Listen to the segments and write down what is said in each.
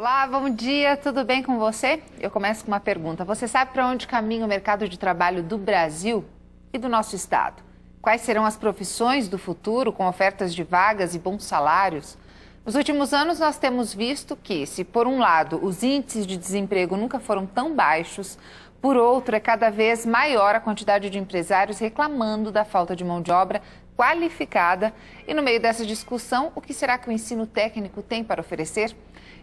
Olá, bom dia, tudo bem com você? Eu começo com uma pergunta. Você sabe para onde caminha o mercado de trabalho do Brasil e do nosso estado? Quais serão as profissões do futuro com ofertas de vagas e bons salários? Nos últimos anos, nós temos visto que, se por um lado os índices de desemprego nunca foram tão baixos, por outro é cada vez maior a quantidade de empresários reclamando da falta de mão de obra qualificada. E no meio dessa discussão, o que será que o ensino técnico tem para oferecer?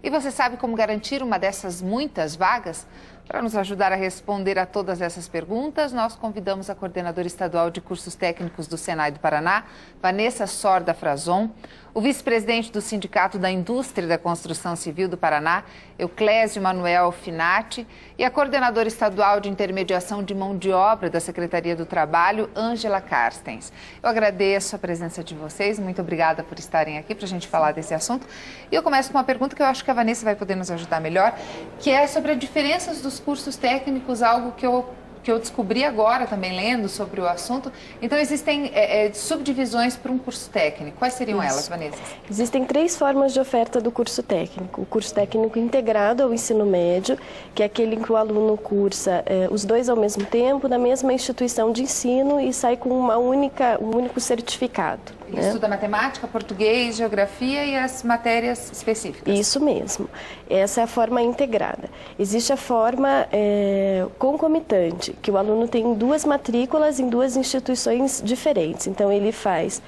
E você sabe como garantir uma dessas muitas vagas? Para nos ajudar a responder a todas essas perguntas, nós convidamos a coordenadora estadual de cursos técnicos do Senai do Paraná, Vanessa Sorda Frazon, o vice-presidente do Sindicato da Indústria da Construção Civil do Paraná, Euclésio Manuel Finati, e a coordenadora estadual de intermediação de mão de obra da Secretaria do Trabalho, Ângela Carstens. Eu agradeço a presença de vocês, muito obrigada por estarem aqui para a gente falar desse assunto. E eu começo com uma pergunta que eu acho que a Vanessa vai poder nos ajudar melhor, que é sobre as diferenças dos cursos técnicos, algo que eu descobri agora também lendo sobre o assunto. Então, existem subdivisões para um curso técnico. Quais seriam elas, Vanessa? Existem 3 formas de oferta do curso técnico. O curso técnico integrado ao ensino médio, que é aquele em que o aluno cursa os 2 ao mesmo tempo, na mesma instituição de ensino e sai com um único certificado. Ele estuda matemática, português, geografia e as matérias específicas. Isso mesmo. Essa é a forma integrada. Existe a forma concomitante, que o aluno tem 2 matrículas em 2 instituições diferentes. Então, ele faz,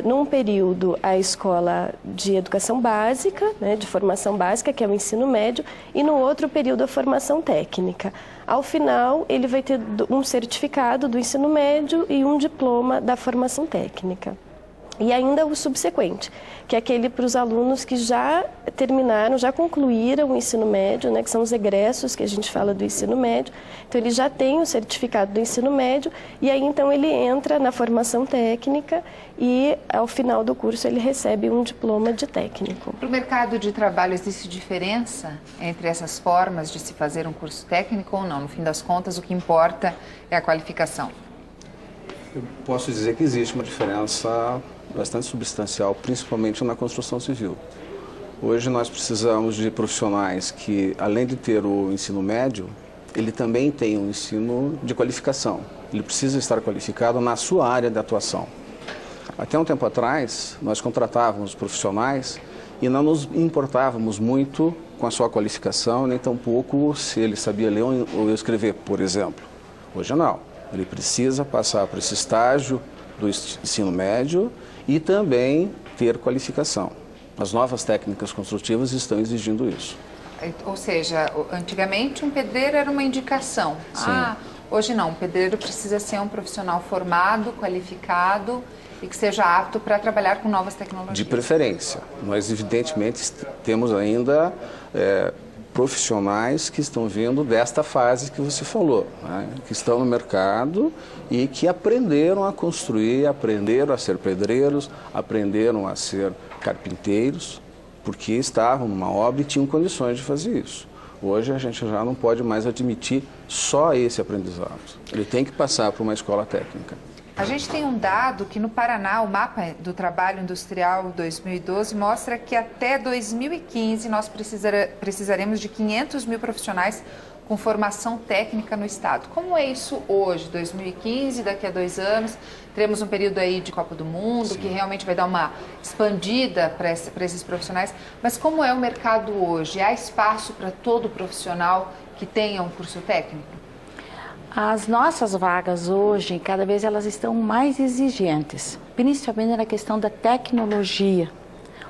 num período, a escola de educação básica, né, de formação básica, que é o ensino médio, e no outro período, a formação técnica. Ao final, ele vai ter um certificado do ensino médio e um diploma da formação técnica. E ainda o subsequente, que é aquele para os alunos que já terminaram, já concluíram o ensino médio, né, que são os egressos que a gente fala do ensino médio. Então, ele já tem o certificado do ensino médio e aí, então, ele entra na formação técnica e, ao final do curso, ele recebe um diploma de técnico. Para o mercado de trabalho, existe diferença entre essas formas de se fazer um curso técnico ou não? No fim das contas, o que importa é a qualificação. Eu posso dizer que existe uma diferença bastante substancial, principalmente na construção civil. Hoje nós precisamos de profissionais que, além de ter o ensino médio, ele também tem um ensino de qualificação. Ele precisa estar qualificado na sua área de atuação. Até um tempo atrás, nós contratávamos profissionais e não nos importávamos muito com a sua qualificação, nem tampouco se ele sabia ler ou escrever, por exemplo. Hoje não. Ele precisa passar por esse estágio do ensino médio e também ter qualificação. As novas técnicas construtivas estão exigindo isso. Ou seja, antigamente um pedreiro era uma indicação. Sim. Hoje não, um pedreiro precisa ser um profissional formado, qualificado e que seja apto para trabalhar com novas tecnologias. De preferência. Nós, evidentemente, temos ainda profissionais que estão vindo desta fase que você falou, né? Que estão no mercado e que aprenderam a construir, aprenderam a ser pedreiros, aprenderam a ser carpinteiros, porque estavam numa obra e tinham condições de fazer isso. Hoje a gente já não pode mais admitir só esse aprendizado. Ele tem que passar por uma escola técnica. A gente tem um dado que no Paraná, o Mapa do Trabalho Industrial 2012, mostra que até 2015 nós precisaremos de 500 mil profissionais com formação técnica no estado. Como é isso hoje, 2015, daqui a 2 anos? Teremos um período aí de Copa do Mundo, sim, que realmente vai dar uma expandida para esses profissionais. Mas como é o mercado hoje? Há espaço para todo profissional que tenha um curso técnico? As nossas vagas hoje, cada vez elas estão mais exigentes, principalmente na questão da tecnologia.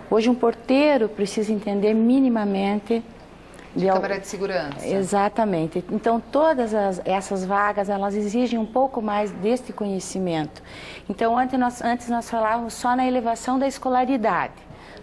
Hoje um porteiro precisa entender minimamente de câmera de segurança. Exatamente. Então todas essas vagas, elas exigem um pouco mais deste conhecimento. Então antes nós falávamos só na elevação da escolaridade.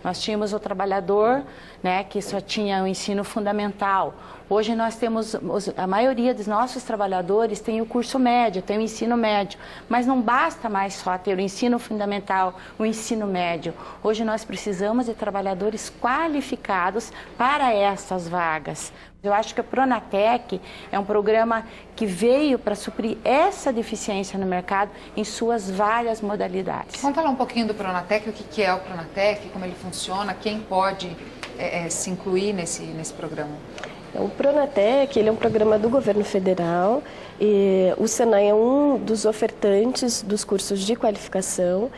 Nós tínhamos o trabalhador, né, que só tinha o ensino fundamental. Hoje nós temos, a maioria dos nossos trabalhadores tem o curso médio, tem o ensino médio, mas não basta mais só ter o ensino fundamental, o ensino médio. Hoje nós precisamos de trabalhadores qualificados para essas vagas. Eu acho que a Pronatec é um programa que veio para suprir essa deficiência no mercado em suas várias modalidades. Vamos falar um pouquinho do Pronatec, o que é o Pronatec, como ele funciona, quem pode se incluir nesse programa? O Pronatec, ele é um programa do governo federal, e o Senai é um dos ofertantes dos cursos de qualificação.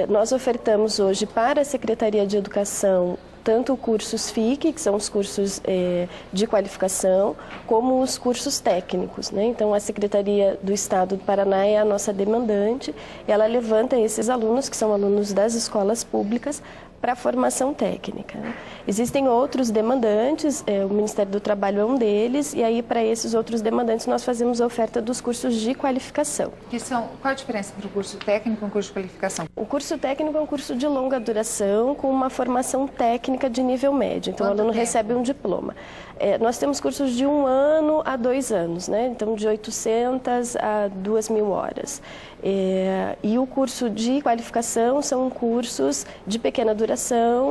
Nós ofertamos hoje para a Secretaria de Educação tanto cursos FIC, que são os cursos de qualificação, como os cursos técnicos, né? Então, a Secretaria do Estado do Paraná é a nossa demandante, ela levanta esses alunos, que são alunos das escolas públicas, para a formação técnica. Existem outros demandantes, o Ministério do Trabalho é um deles, e aí para esses outros demandantes nós fazemos a oferta dos cursos de qualificação. Qual a diferença entre o curso técnico e o curso de qualificação? O curso técnico é um curso de longa duração com uma formação técnica de nível médio, então o aluno recebe um diploma. Nós temos cursos de 1 ano a 2 anos, né? Então de 800 a 2.000 horas. E o curso de qualificação são cursos de pequena duração,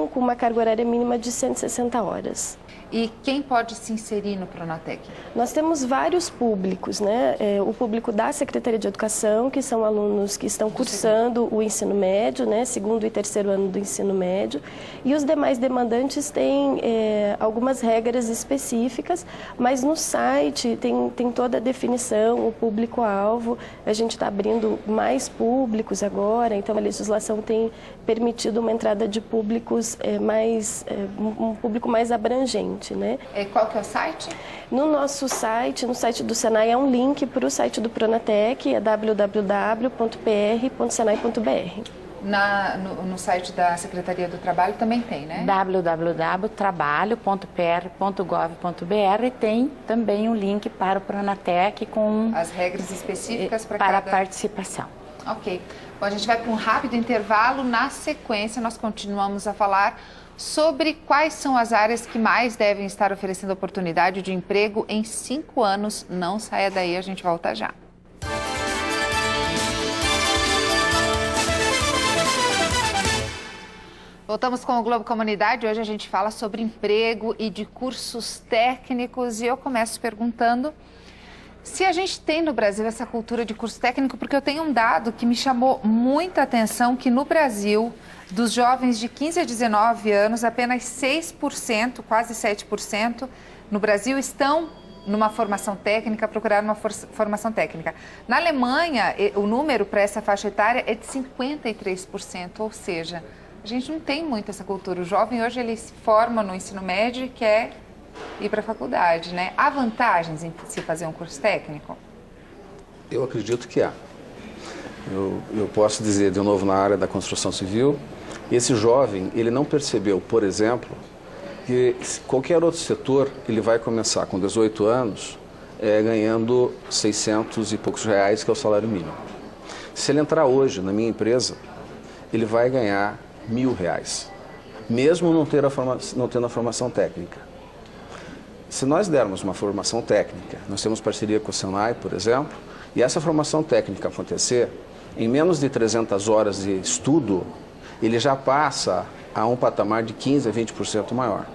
com uma carga horária mínima de 160 horas. E quem pode se inserir no Pronatec? Nós temos vários públicos, né? O público da Secretaria de Educação, que são alunos que estão cursando o ensino médio, né? 2º e 3º ano do ensino médio. E os demais demandantes têm algumas regras específicas, mas no site tem toda a definição, o público-alvo. A gente está abrindo mais públicos agora, então a legislação tem permitido uma entrada de públicos um público mais abrangente. Né? Qual que é o site? No nosso site, no site do Senai, é um link para o site do Pronatec, é www.pr.senai.br. No site da Secretaria do Trabalho também tem, né? www.trabalho.pr.gov.br tem também um link para o Pronatec com as regras específicas para a participação. Ok. Bom, a gente vai para um rápido intervalo. Na sequência, nós continuamos a falar sobre quais são as áreas que mais devem estar oferecendo oportunidade de emprego em 5 anos. Não saia daí, a gente volta já. Voltamos com o Globo Comunidade. Hoje a gente fala sobre emprego e de cursos técnicos. E eu começo perguntando se a gente tem no Brasil essa cultura de curso técnico, porque eu tenho um dado que me chamou muita atenção, que no Brasil, dos jovens de 15 a 19 anos, apenas 6%, quase 7%, no Brasil estão numa formação técnica, procuraram uma formação técnica. Na Alemanha, o número para essa faixa etária é de 53%, ou seja, a gente não tem muito essa cultura. O jovem hoje ele se forma no ensino médio e quer ir para a faculdade, né? Há vantagens em se fazer um curso técnico? Eu acredito que há. Eu posso dizer, de novo, na área da construção civil, esse jovem, ele não percebeu, por exemplo, que qualquer outro setor, ele vai começar com 18 anos ganhando 600 e poucos reais, que é o salário mínimo. Se ele entrar hoje na minha empresa, ele vai ganhar R$1.000, mesmo não tendo a formação técnica. Se nós dermos uma formação técnica, nós temos parceria com o Senai, por exemplo, e essa formação técnica acontecer, em menos de 300 horas de estudo, ele já passa a um patamar de 15% a 20% maior.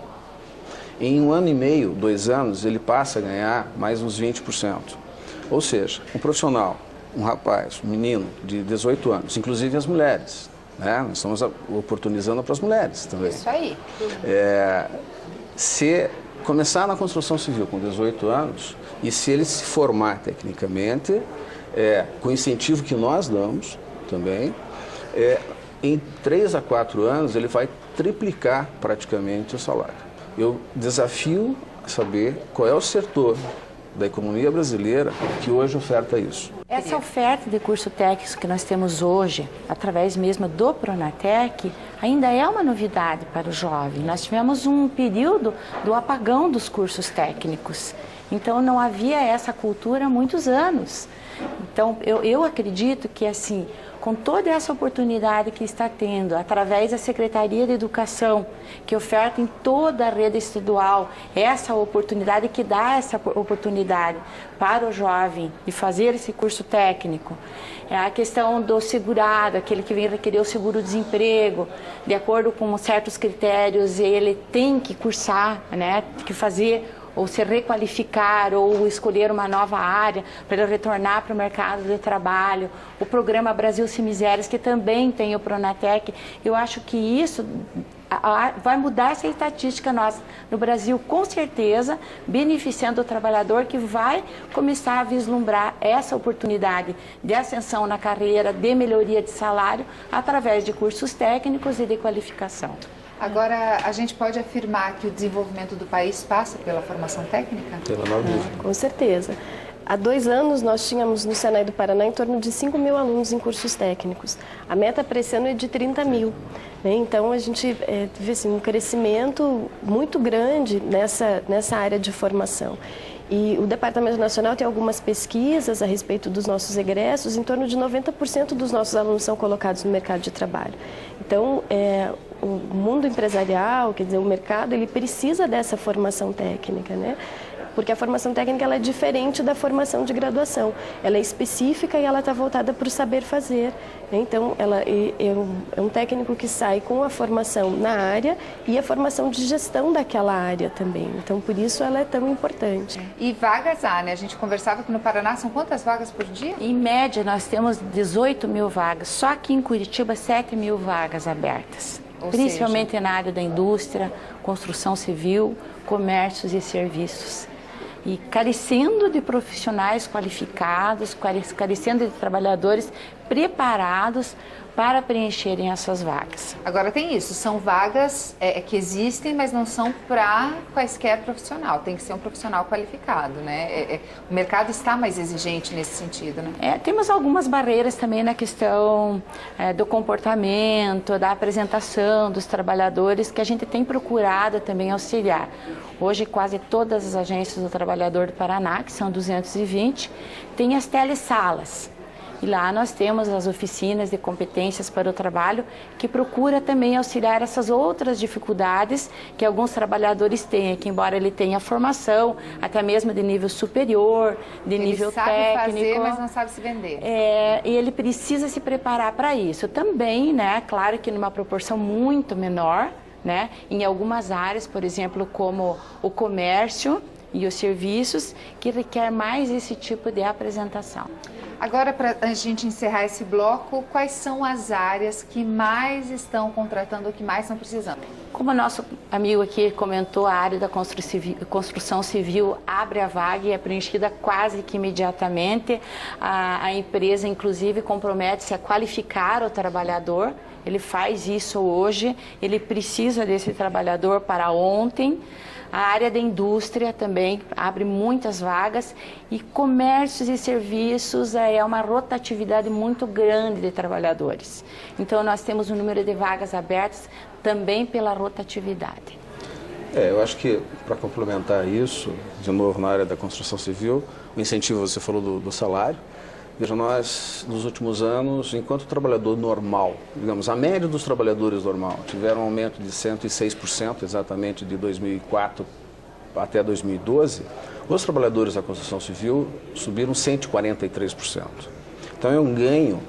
Em 1 ano e meio, 2 anos, ele passa a ganhar mais uns 20%. Ou seja, um profissional, um rapaz, um menino de 18 anos, inclusive as mulheres, né? Nós estamos oportunizando para as mulheres também. Isso aí. Se começar na construção civil com 18 anos e se ele se formar tecnicamente, com o incentivo que nós damos também, em 3 a 4 anos ele vai triplicar praticamente o salário. Eu desafio a saber qual é o setor da economia brasileira que hoje oferta isso. Essa oferta de curso técnico que nós temos hoje, através mesmo do Pronatec, ainda é uma novidade para o jovem. Nós tivemos um período do apagão dos cursos técnicos, então não havia essa cultura há muitos anos. Então eu acredito que assim, com toda essa oportunidade que está tendo, através da Secretaria de Educação, que oferta em toda a rede estadual essa oportunidade, que dá essa oportunidade para o jovem de fazer esse curso técnico, a questão do segurado, aquele que vem requerer o seguro-desemprego, de acordo com certos critérios, ele tem que cursar, né, que fazer ou se requalificar, ou escolher uma nova área para ele retornar para o mercado de trabalho. O programa Brasil Sem Misérias, que também tem o Pronatec, eu acho que isso vai mudar essa estatística nossa no Brasil, com certeza, beneficiando o trabalhador que vai começar a vislumbrar essa oportunidade de ascensão na carreira, de melhoria de salário, através de cursos técnicos e de qualificação. Agora, a gente pode afirmar que o desenvolvimento do país passa pela formação técnica? Com certeza. Há 2 anos, nós tínhamos no Senai do Paraná em torno de 5.000 alunos em cursos técnicos. A meta para esse ano é de 30.000. Né? Então, a gente teve assim, um crescimento muito grande nessa área de formação. E o Departamento Nacional tem algumas pesquisas a respeito dos nossos egressos, em torno de 90% dos nossos alunos são colocados no mercado de trabalho. Então, o mundo empresarial, quer dizer, o mercado, ele precisa dessa formação técnica, né? Porque a formação técnica ela é diferente da formação de graduação. Ela é específica e ela está voltada para o saber fazer. Então, ela é um técnico que sai com a formação na área e a formação de gestão daquela área também. Então, por isso ela é tão importante. E vagas há, né? A gente conversava que no Paraná são quantas vagas por dia? Em média, nós temos 18.000 vagas. Só aqui em Curitiba, 7.000 vagas abertas. Principalmente na área da indústria, construção civil, comércios e serviços. E carecendo de profissionais qualificados, carecendo de trabalhadores preparados para preencherem essas vagas. Agora tem isso, são vagas que existem, mas não são para quaisquer profissional, tem que ser um profissional qualificado, né? O mercado está mais exigente nesse sentido, né? Temos algumas barreiras também na questão do comportamento, da apresentação dos trabalhadores, que a gente tem procurado também auxiliar. Hoje, quase todas as agências do trabalhador do Paraná, que são 220, têm as telesalas. E lá nós temos as oficinas de competências para o trabalho, que procura também auxiliar essas outras dificuldades que alguns trabalhadores têm, que embora ele tenha formação, até mesmo de nível superior, de nível técnico. Ele sabe fazer, mas não sabe se vender. E ele precisa se preparar para isso. Também, né, claro que numa proporção muito menor, né, em algumas áreas, por exemplo, como o comércio e os serviços, que requer mais esse tipo de apresentação. Agora, para a gente encerrar esse bloco, quais são as áreas que mais estão contratando, ou que mais estão precisando? Como o nosso amigo aqui comentou, a área da construção civil abre a vaga e é preenchida quase que imediatamente. A empresa, inclusive, compromete-se a qualificar o trabalhador. Ele faz isso hoje, ele precisa desse trabalhador para ontem. A área da indústria também abre muitas vagas e comércios e serviços é uma rotatividade muito grande de trabalhadores. Então, nós temos um número de vagas abertas também pela rotatividade. Eu acho que, para complementar isso, de novo na área da construção civil, o incentivo, você falou do salário. Veja, nós, nos últimos anos, enquanto o trabalhador normal, digamos, a média dos trabalhadores normal, tiveram um aumento de 106%, exatamente de 2004 até 2012, os trabalhadores da construção civil subiram 143%. Então é um ganho,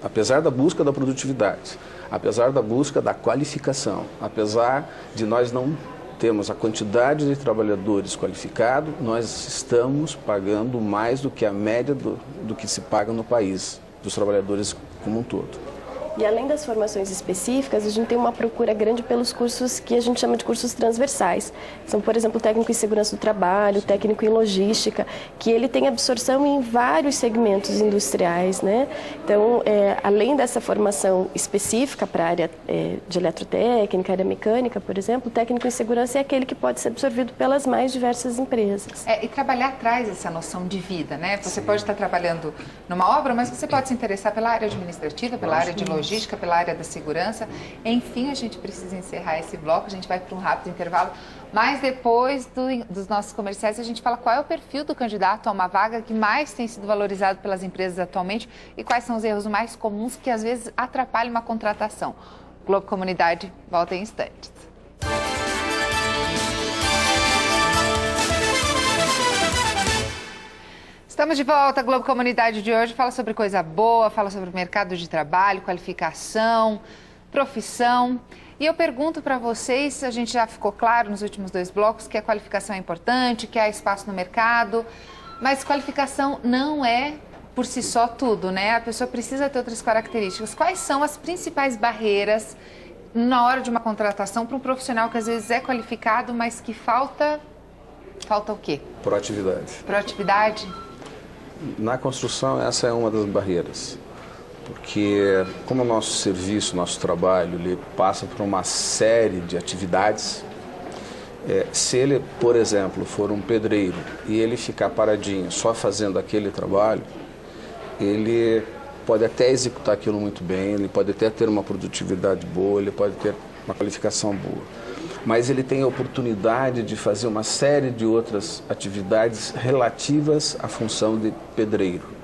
apesar da busca da produtividade, apesar da busca da qualificação, apesar de nós não temos a quantidade de trabalhadores qualificados, nós estamos pagando mais do que a média do que se paga no país, dos trabalhadores como um todo. E além das formações específicas, a gente tem uma procura grande pelos cursos que a gente chama de cursos transversais. São, por exemplo, técnico em segurança do trabalho, técnico em logística, que ele tem absorção em vários segmentos industriais, né? Então, além dessa formação específica para a área de eletrotécnica, área mecânica, por exemplo, o técnico em segurança é aquele que pode ser absorvido pelas mais diversas empresas. E trabalhar traz essa noção de vida, né? Você pode estar trabalhando numa obra, mas você pode se interessar pela área administrativa, pela área de logística, pela área da segurança. Enfim, a gente precisa encerrar esse bloco, a gente vai para um rápido intervalo, mas depois dos nossos comerciais a gente fala qual é o perfil do candidato a uma vaga que mais tem sido valorizado pelas empresas atualmente e quais são os erros mais comuns que às vezes atrapalham uma contratação. Globo Comunidade volta em instantes. Estamos de volta. A Globo Comunidade de hoje fala sobre coisa boa, fala sobre mercado de trabalho, qualificação, profissão. E eu pergunto para vocês, a gente já ficou claro nos últimos 2 blocos que a qualificação é importante, que há espaço no mercado, mas qualificação não é por si só tudo, né? A pessoa precisa ter outras características. Quais são as principais barreiras na hora de uma contratação para um profissional que às vezes é qualificado, mas que falta o quê? Proatividade. Proatividade? Na construção, essa é uma das barreiras. Porque como o nosso serviço, nosso trabalho, ele passa por uma série de atividades, se ele, por exemplo, for um pedreiro e ele ficar paradinho só fazendo aquele trabalho, ele pode até executar aquilo muito bem, ele pode até ter uma produtividade boa, ele pode ter uma qualificação boa. Mas ele tem a oportunidade de fazer uma série de outras atividades relativas à função de pedreiro.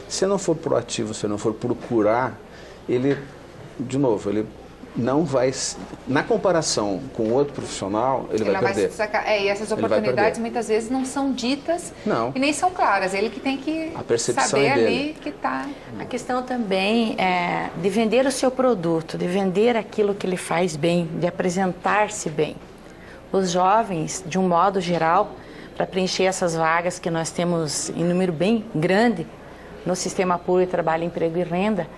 Se não for proativo, se não for procurar, ele, de novo, ele não vai, na comparação com outro profissional, ele vai perder. E essas oportunidades muitas vezes não são ditas e nem são claras. Ele que tem que saber ali que está. A questão também é de vender o seu produto, de vender aquilo que ele faz bem, de apresentar-se bem. Os jovens, de um modo geral, para preencher essas vagas que nós temos em número bem grande no Sistema Público de Trabalho, Emprego e Renda,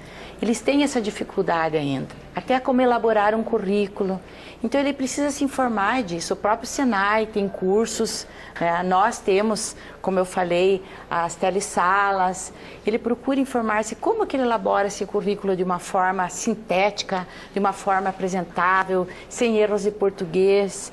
eles têm essa dificuldade ainda, até como elaborar um currículo. Então ele precisa se informar disso. O próprio Senai tem cursos, nós temos, como eu falei, as telesalas. Ele procura informar-se como que ele elabora esse currículo de uma forma sintética, de uma forma apresentável, sem erros de português,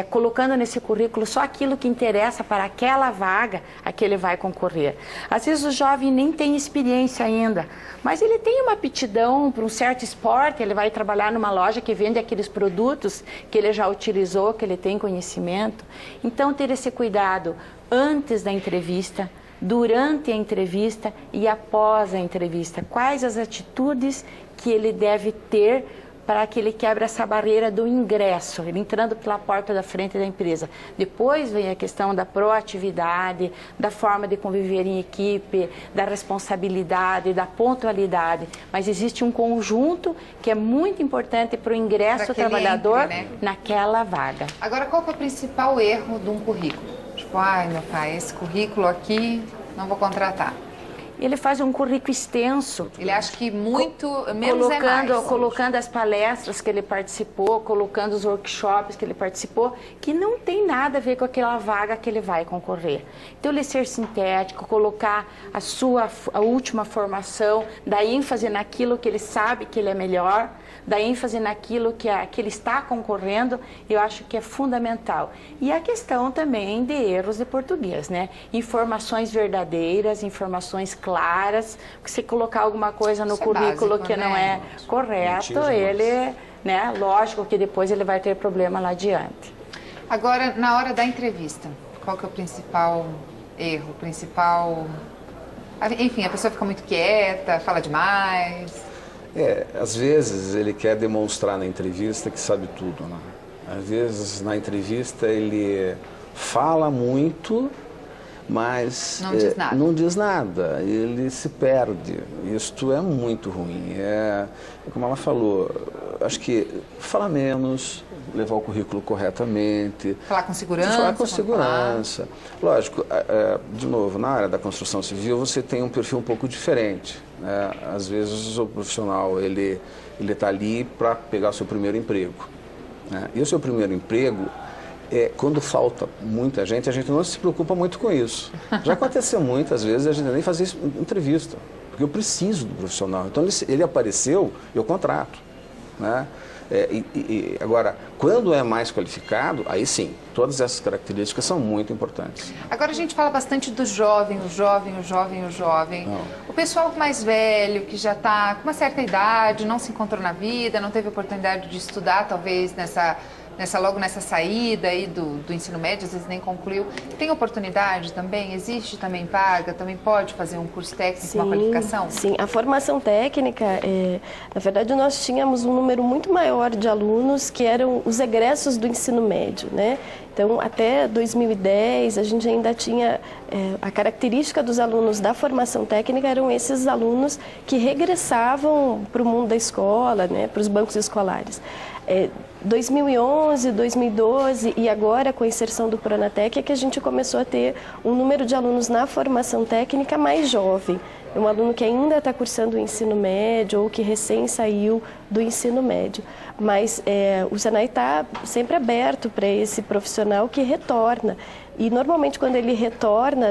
colocando nesse currículo só aquilo que interessa para aquela vaga a que ele vai concorrer. Às vezes o jovem nem tem experiência ainda, mas ele tem uma aptidão para um certo esporte, ele vai trabalhar numa loja que vende aqueles produtos que ele já utilizou, que ele tem conhecimento. Então, ter esse cuidado antes da entrevista, durante a entrevista e após a entrevista. Quais as atitudes que ele deve ter para que ele quebre essa barreira do ingresso, ele entrando pela porta da frente da empresa. Depois vem a questão da proatividade, da forma de conviver em equipe, da responsabilidade, da pontualidade. Mas existe um conjunto que é muito importante para o ingresso do trabalhador naquela vaga. Agora, qual que é o principal erro de um currículo? Tipo, meu pai, esse currículo aqui não vou contratar. Ele faz um currículo extenso. Ele acha que muito menos é mais. Colocando as palestras que ele participou, colocando os workshops que ele participou, que não tem nada a ver com aquela vaga que ele vai concorrer. Então, ele ser sintético, colocar a última formação, dar ênfase naquilo que ele sabe que ele é melhor, dar ênfase naquilo que ele está concorrendo, eu acho que é fundamental. E a questão também de erros de português, né? Informações verdadeiras, informações claras, porque se colocar alguma coisa no currículo básico, que não é correto, ele, lógico que depois ele vai ter problema lá adiante. Agora, na hora da entrevista, qual que é o principal erro, Enfim, a pessoa fica muito quieta, fala demais. Às vezes ele quer demonstrar na entrevista que sabe tudo, né? Às vezes na entrevista ele fala muito, mas não diz nada, ele se perde. Isto é muito ruim. Como ela falou, acho que falar menos, levar o currículo corretamente. Falar com segurança. Falar com segurança. Lógico, de novo, na área da construção civil você tem um perfil um pouco diferente. Às vezes o profissional ele está ali para pegar o seu primeiro emprego. E o seu primeiro emprego, quando falta muita gente, a gente não se preocupa muito com isso. Já aconteceu muitas vezes a gente nem fazer entrevista, porque eu preciso do profissional. Então ele apareceu, eu contrato. Agora, quando é mais qualificado, aí sim, todas essas características são muito importantes. Agora a gente fala bastante do jovem, o jovem. O pessoal mais velho, que já está com uma certa idade, não se encontrou na vida, não teve oportunidade de estudar, talvez, logo nessa saída aí do ensino médio, às vezes nem concluiu. Tem oportunidade também? Existe também vaga? Também pode fazer um curso técnico, uma qualificação? Sim, a formação técnica, na verdade nós tínhamos um número muito maior de alunos que eram os egressos do ensino médio, né? Então, até 2010, a gente ainda tinha a característica dos alunos da formação técnica, eram esses alunos que regressavam para o mundo da escola, né, para os bancos escolares. 2011, 2012 e agora com a inserção do Pronatec é que a gente começou a ter um número de alunos na formação técnica mais jovem. É um aluno que ainda está cursando o ensino médio ou que recém saiu do ensino médio. Mas o Senai está sempre aberto para esse profissional que retorna. E normalmente quando ele retorna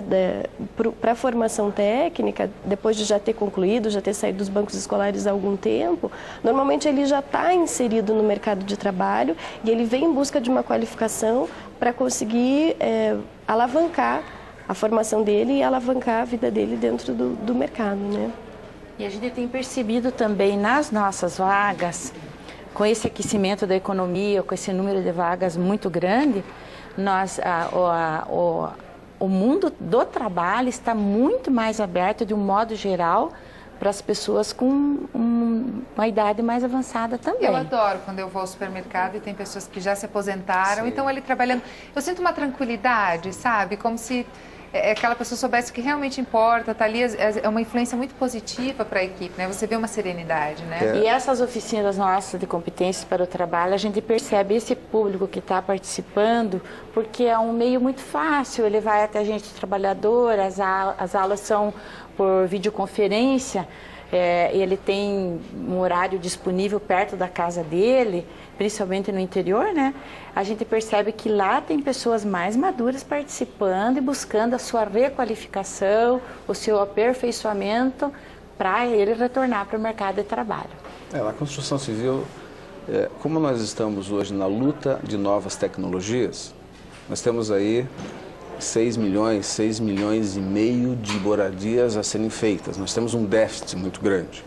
para a formação técnica, depois de já ter concluído, já ter saído dos bancos escolares há algum tempo, normalmente ele já está inserido no mercado de trabalho e ele vem em busca de uma qualificação para conseguir alavancar a formação dele e alavancar a vida dele dentro do mercado, né? E a gente tem percebido também nas nossas vagas, com esse aquecimento da economia, com esse número de vagas muito grande, o mundo do trabalho está muito mais aberto, de um modo geral, para as pessoas com uma idade mais avançada também. Eu adoro quando eu vou ao supermercado e tem pessoas que já se aposentaram, então ali trabalhando. Eu sinto uma tranquilidade, sabe? Como se aquela pessoa soubesse o que realmente importa, tá ali, é uma influência muito positiva para a equipe, né? Você vê uma serenidade, né? E essas oficinas nossas de competências para o trabalho, a gente percebe esse público que está participando, porque é um meio muito fácil, ele vai até a gente trabalhador, as aulas são por videoconferência, ele tem um horário disponível perto da casa dele, principalmente no interior, né? A gente percebe que lá tem pessoas mais maduras participando e buscando a sua requalificação, o seu aperfeiçoamento para ele retornar para o mercado de trabalho. Na construção civil, como nós estamos hoje na luta de novas tecnologias, nós temos aí 6 milhões e meio de moradias a serem feitas. Nós temos um déficit muito grande.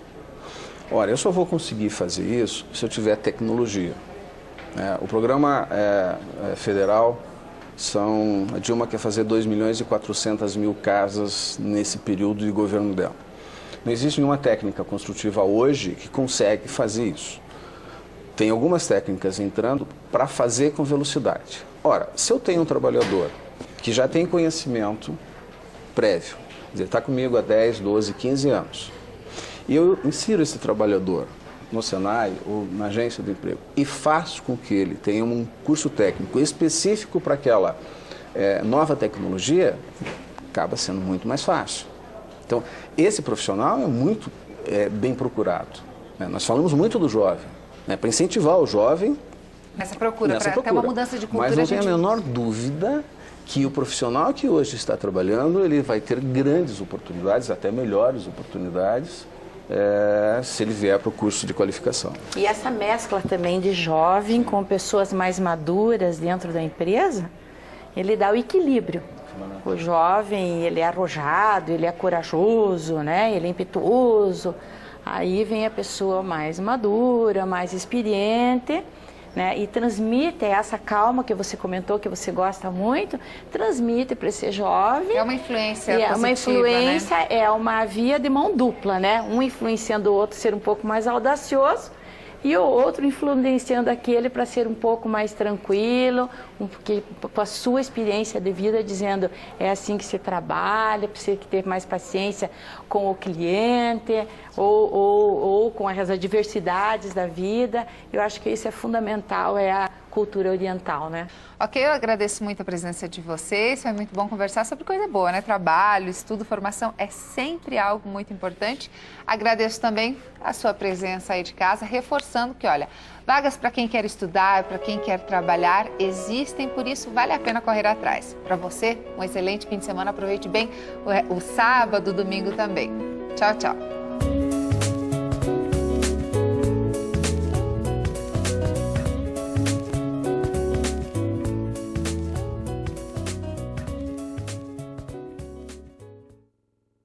Ora, eu só vou conseguir fazer isso se eu tiver tecnologia. O programa federal, a Dilma quer fazer 2.400.000 casas nesse período de governo dela. Não existe nenhuma técnica construtiva hoje que consegue fazer isso. Tem algumas técnicas entrando para fazer com velocidade. Ora, se eu tenho um trabalhador que já tem conhecimento prévio, quer dizer, está comigo há 10, 12, 15 anos, e eu insiro esse trabalhador no Senai ou na agência de emprego e faço com que ele tenha um curso técnico específico para aquela nova tecnologia, acaba sendo muito mais fácil. Então, esse profissional é muito bem procurado. Nós falamos muito do jovem, para incentivar o jovem nessa procura, para ter uma mudança de cultura. Mas não tem a menor dúvida que o profissional que hoje está trabalhando, ele vai ter grandes oportunidades, até melhores oportunidades, se ele vier para o curso de qualificação. E essa mescla também de jovem com pessoas mais maduras dentro da empresa, ele dá o equilíbrio. O jovem, ele é arrojado, ele é corajoso, né? Ele é impetuoso. Aí vem a pessoa mais madura, mais experiente, né? E transmite essa calma que você comentou, que você gosta muito, transmite para esse jovem. É uma influência positiva, é uma influência, né? É uma via de mão dupla, né? Um influenciando o outro a ser um pouco mais audacioso e o outro influenciando aquele para ser um pouco mais tranquilo, porque com a sua experiência de vida dizendo é assim que se trabalha, precisa ter mais paciência com o cliente ou com as adversidades da vida. Eu acho que isso é fundamental, é a cultura oriental, né? Ok, eu agradeço muito a presença de vocês, foi muito bom conversar sobre coisa boa, né? Trabalho, estudo, formação é sempre algo muito importante. Agradeço também a sua presença aí de casa, reforçando que, olha, vagas para quem quer estudar, para quem quer trabalhar, existem, por isso vale a pena correr atrás. Para você, um excelente fim de semana, aproveite bem o sábado, domingo também. Tchau, tchau.